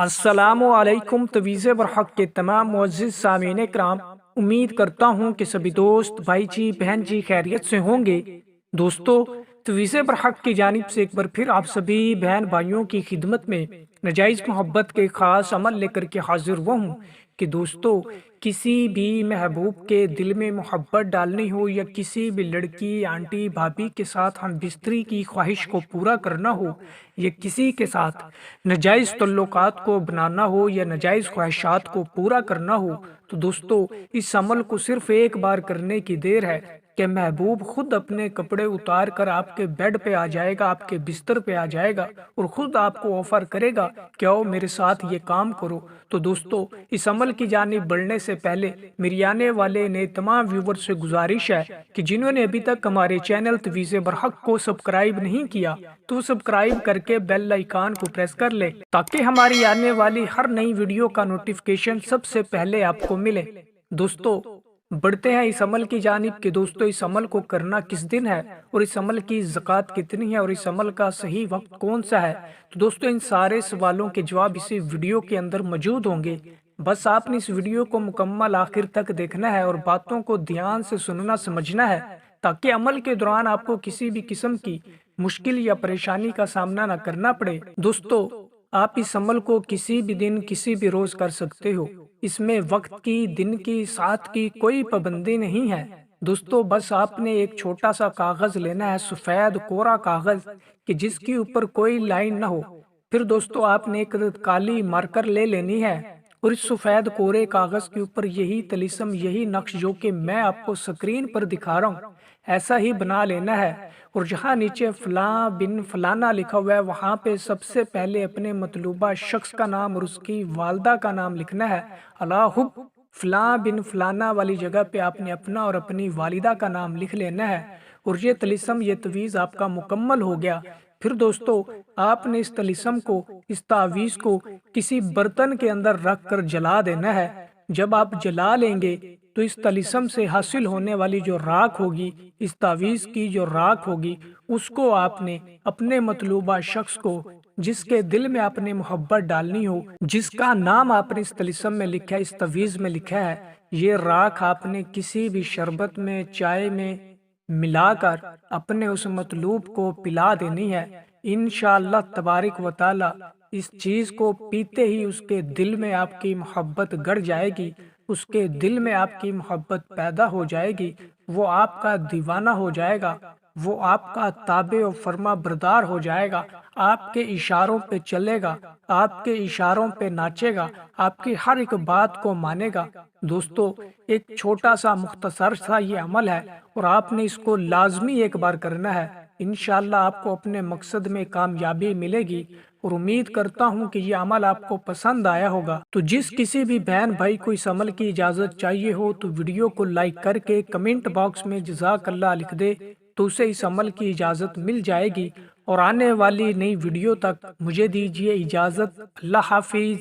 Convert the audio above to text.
السلام علیکم تویز برحق کے تمام معزز سامعین کرام، امید کرتا ہوں کہ سبھی دوست بھائی جی بہن جی خیریت سے ہوں گے۔ دوستو، تویز برحق کی جانب سے ایک بار پھر آپ سبھی بہن بھائیوں کی خدمت میں نجائز محبت کے خاص عمل لے کر کے حاضر ہوا ہوں کہ دوستو، کسی بھی محبوب کے دل میں محبت ڈالنی ہو یا کسی بھی لڑکی آنٹی بھابھی کے ساتھ ہم بستری کی خواہش کو پورا کرنا ہو یا کسی کے ساتھ نجائز تعلقات کو بنانا ہو یا نجائز خواہشات کو پورا کرنا ہو، تو دوستو اس عمل کو صرف ایک بار کرنے کی دیر ہے کہ محبوب خود اپنے کپڑے اتار کر آپ کے بیڈ پہ آ جائے گا، آپ کے بستر پہ آ جائے گا اور خود آپ کو آفر کرے گا کہ آؤ میرے ساتھ یہ کام کرو۔ تو دوستو، اس عمل کی جانب بڑھنے سے پہلے میری آنے والے نئے تمام ویور سے گزارش ہے کہ جنہوں نے ابھی تک ہمارے چینل تویز برحق کو سبسکرائب نہیں کیا تو سبسکرائب کر کے بیل آئیکن کو پریس کر لے تاکہ ہماری آنے والی ہر نئی ویڈیو کا نوٹیفیکیشن سب سے پہلے آپ کو ملے۔ دوستو، بڑھتے ہیں اس عمل کی جانب کہ دوستو اس عمل کو کرنا کس دن ہے اور اس عمل کی زکوٰۃ کتنی ہے اور اس عمل کا صحیح وقت کون سا ہے۔ تو دوستو، ان سارے سوالوں کے جواب اسی ویڈیو کے اندر موجود ہوں گے، بس آپ نے اس ویڈیو کو مکمل آخر تک دیکھنا ہے اور باتوں کو دھیان سے سننا سمجھنا ہے تاکہ عمل کے دوران آپ کو کسی بھی قسم کی مشکل یا پریشانی کا سامنا نہ کرنا پڑے۔ دوستو، آپ اس عمل کو کسی بھی دن کسی بھی روز کر سکتے ہو، اس میں وقت کی، دن کی، ساعت کی کوئی پابندی نہیں ہے۔ دوستو، بس آپ نے ایک چھوٹا سا کاغذ لینا ہے، سفید کوڑا کاغذ کہ جس کے اوپر کوئی لائن نہ ہو۔ پھر دوستو، آپ نے ایک کالی مارکر لے لینی ہے اور اس سفید کوڑے کاغذ کے اوپر یہی طلسم، یہی نقش جو کہ میں آپ کو سکرین پر دکھا رہا ہوں ایسا ہی بنا لینا ہے، اور جہاں نیچے فلاں بن فلانا لکھا ہوا ہے وہاں پہ سب سے پہلے اپنے مطلوبہ شخص کا نام اور اس کی والدہ کا نام لکھنا ہے۔ حب فلاں بن فلانا والی جگہ پہ آپ نے اپنا اور اپنی والدہ کا نام لکھ لینا ہے، اور یہ طلسم، یہ تویز آپ کا مکمل ہو گیا۔ پھر دوستو، آپ نے اس طلسم کو، اس تعویذ کو کسی برتن کے اندر رکھ کر جلا دینا ہے۔ جب آپ جلا لیں گے تو اس طلسم سے حاصل ہونے والی جو راکھ ہوگی، اس تعویذ کی جو راکھ ہوگی، اس کو آپ نے اپنے مطلوبہ شخص کو، جس کے دل میں آپ نے محبت ڈالنی ہو، جس کا نام آپ نے اس طلسم میں لکھا ہے، اس تعویذ میں لکھا ہے، یہ راکھ آپ نے کسی بھی شربت میں، چائے میں ملا کر اپنے اس مطلوب کو پلا دینی ہے۔ انشاءاللہ تبارک و تعالی اس چیز کو پیتے ہی اس کے دل میں آپ کی محبت گڑ جائے گی، اس کے دل میں آپ کی محبت پیدا ہو جائے گی، وہ آپ کا دیوانہ ہو جائے گا، وہ آپ کا تابع و فرما بردار ہو جائے گا، آپ کے اشاروں پہ چلے گا، آپ کے اشاروں پہ ناچے گا، آپ کی ہر ایک بات کو مانے گا۔ دوستو، ایک چھوٹا سا مختصر سا یہ عمل ہے اور آپ نے اس کو لازمی ایک بار کرنا ہے۔ انشاءاللہ آپ کو اپنے مقصد میں کامیابی ملے گی، اور امید کرتا ہوں کہ یہ عمل آپ کو پسند آیا ہوگا۔ تو جس کسی بھی بہن بھائی کو اس عمل کی اجازت چاہیے ہو تو ویڈیو کو لائک کر کے کمنٹ باکس میں جزاک اللہ لکھ دے تو اسے اس عمل کی اجازت مل جائے گی۔ اور آنے والی نئی ویڈیو تک مجھے دیجیے اجازت۔ اللہ حافظ۔